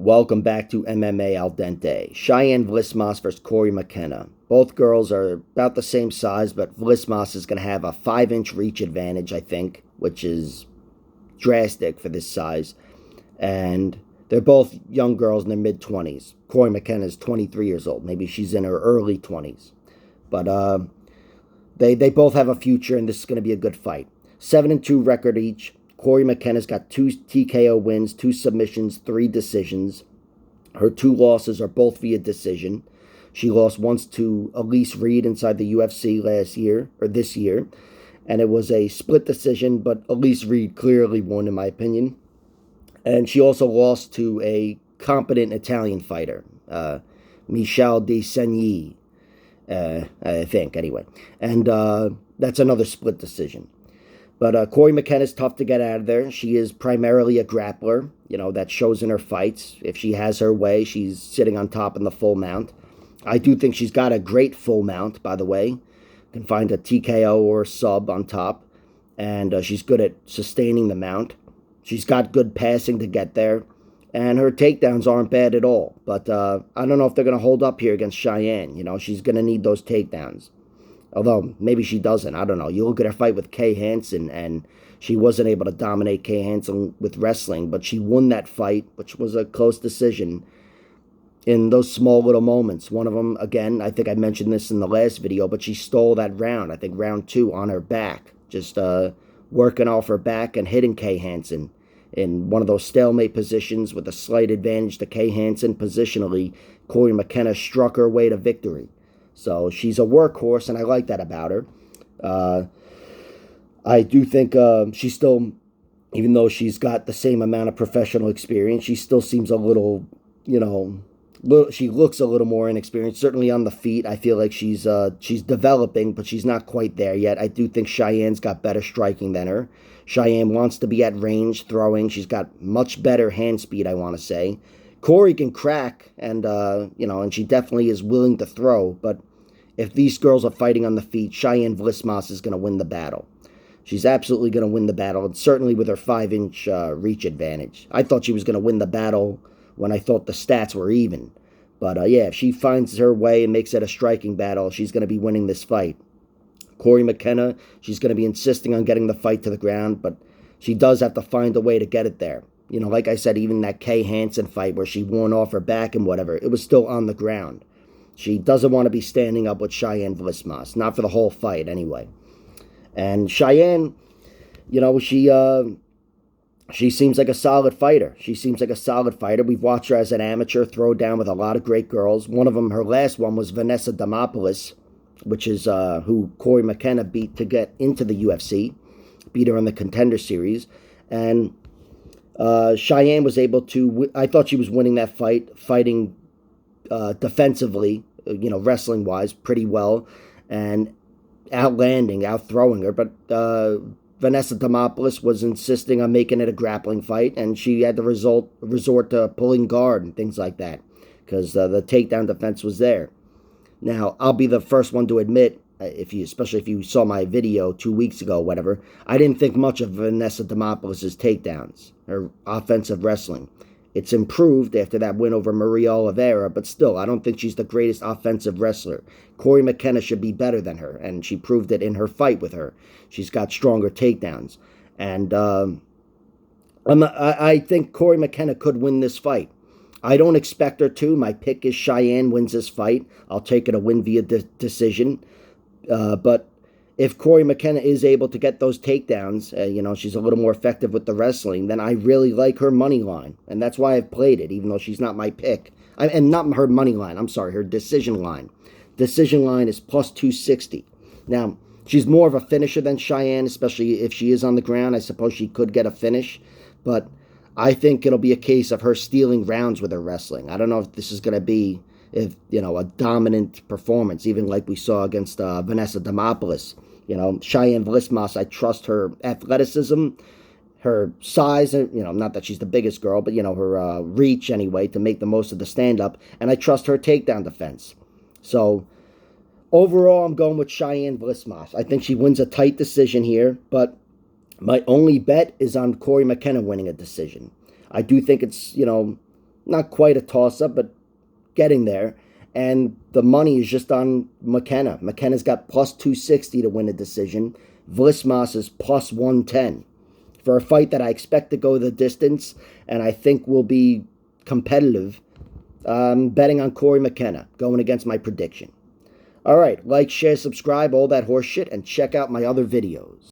Welcome back to MMA Al Dente. Cheyanne Vlismas versus Cory McKenna. Both girls are about the same size, but Vlismas is going to have a 5-inch reach advantage, I think, which is drastic for this size. And they're both young girls in their mid-20s. Cory McKenna is 23 years old. Maybe she's in her early 20s. But they both have a future, and this is going to be a good fight. 7-2 record each. Cory McKenna's got 2 TKO wins, 2 submissions, 3 decisions. Her 2 losses are both via decision. She lost once to Elise Reed inside the UFC this year, and it was a split decision, but Elise Reed clearly won, in my opinion. And she also lost to a competent Italian fighter, Michel de Segni, I think, anyway. And that's another split decision. But Cory McKenna is tough to get out of there. She is primarily a grappler. That shows in her fights. If she has her way, she's sitting on top in the full mount. I do think she's got a great full mount, by the way. Can find a TKO or a sub on top. And she's good at sustaining the mount. She's got good passing to get there. And her takedowns aren't bad at all. But I don't know if they're going to hold up here against Cheyanne. She's going to need those takedowns. Although, maybe she doesn't. I don't know. You look at her fight with Kay Hansen, and she wasn't able to dominate Kay Hansen with wrestling, but she won that fight, which was a close decision in those small little moments. One of them, again, I think I mentioned this in the last video, but she stole that round, I think round 2, on her back. Just working off her back and hitting Kay Hansen in one of those stalemate positions with a slight advantage to Kay Hansen positionally. Cory McKenna struck her way to victory. So she's a workhorse, and I like that about her. I do think she still, even though she's got the same amount of professional experience, she still seems a little, she looks a little more inexperienced. Certainly on the feet, I feel like she's developing, but she's not quite there yet. I do think Cheyanne's got better striking than her. Cheyanne wants to be at range throwing. She's got much better hand speed, I want to say. Cory can crack, and and she definitely is willing to throw, but if these girls are fighting on the feet, Cheyanne Vlismas is going to win the battle. She's absolutely going to win the battle, and certainly with her 5-inch reach advantage. I thought she was going to win the battle when I thought the stats were even. But yeah, if she finds her way and makes it a striking battle, she's going to be winning this fight. Cory McKenna, she's going to be insisting on getting the fight to the ground, but she does have to find a way to get it there. Like I said, even that Kay Hansen fight where she won off her back and whatever, it was still on the ground. She doesn't want to be standing up with Cheyanne Vlismas, not for the whole fight anyway. And Cheyanne, she seems like a solid fighter. We've watched her as an amateur throw down with a lot of great girls. One of them, her last one, was Vanessa Demopoulos, which is who Cory McKenna beat to get into the UFC. Beat her in the Contender Series. And Cheyanne was able to, I thought she was winning that fight, fighting defensively, wrestling-wise, pretty well, and outthrowing her. But Vanessa Demopoulos was insisting on making it a grappling fight, and she had to resort to pulling guard and things like that, because the takedown defense was there. Now, I'll be the first one to admit, especially if you saw my video 2 weeks ago, whatever, I didn't think much of Vanessa Demopoulos' takedowns, her offensive wrestling. It's improved after that win over Maria Oliveira, but still, I don't think she's the greatest offensive wrestler. Cory McKenna should be better than her, and she proved it in her fight with her. She's got stronger takedowns. And I think Cory McKenna could win this fight. I don't expect her to. My pick is Cheyanne wins this fight. I'll take it a win via decision. But if Cory McKenna is able to get those takedowns, she's a little more effective with the wrestling, then I really like her money line. And that's why I've played it, even though she's not my pick. And not her money line, her decision line. Decision line is plus 260. Now, she's more of a finisher than Cheyanne, especially if she is on the ground. I suppose she could get a finish. But I think it'll be a case of her stealing rounds with her wrestling. I don't know if this is going to be a dominant performance, even like we saw against Vanessa Demopoulos. Cheyanne Vlismas, I trust her athleticism, her size, not that she's the biggest girl, but, her reach anyway to make the most of the stand-up, and I trust her takedown defense. So, overall, I'm going with Cheyanne Vlismas. I think she wins a tight decision here, but my only bet is on Cory McKenna winning a decision. I do think it's, Not quite a toss-up, but getting there. And the money is just on McKenna. McKenna's got plus 260 to win a decision. Vlismas is plus 110 for a fight that I expect to go the distance and I think will be competitive. Betting on Cory McKenna, going against my prediction. All right, like, share, subscribe, all that horse shit, and check out my other videos.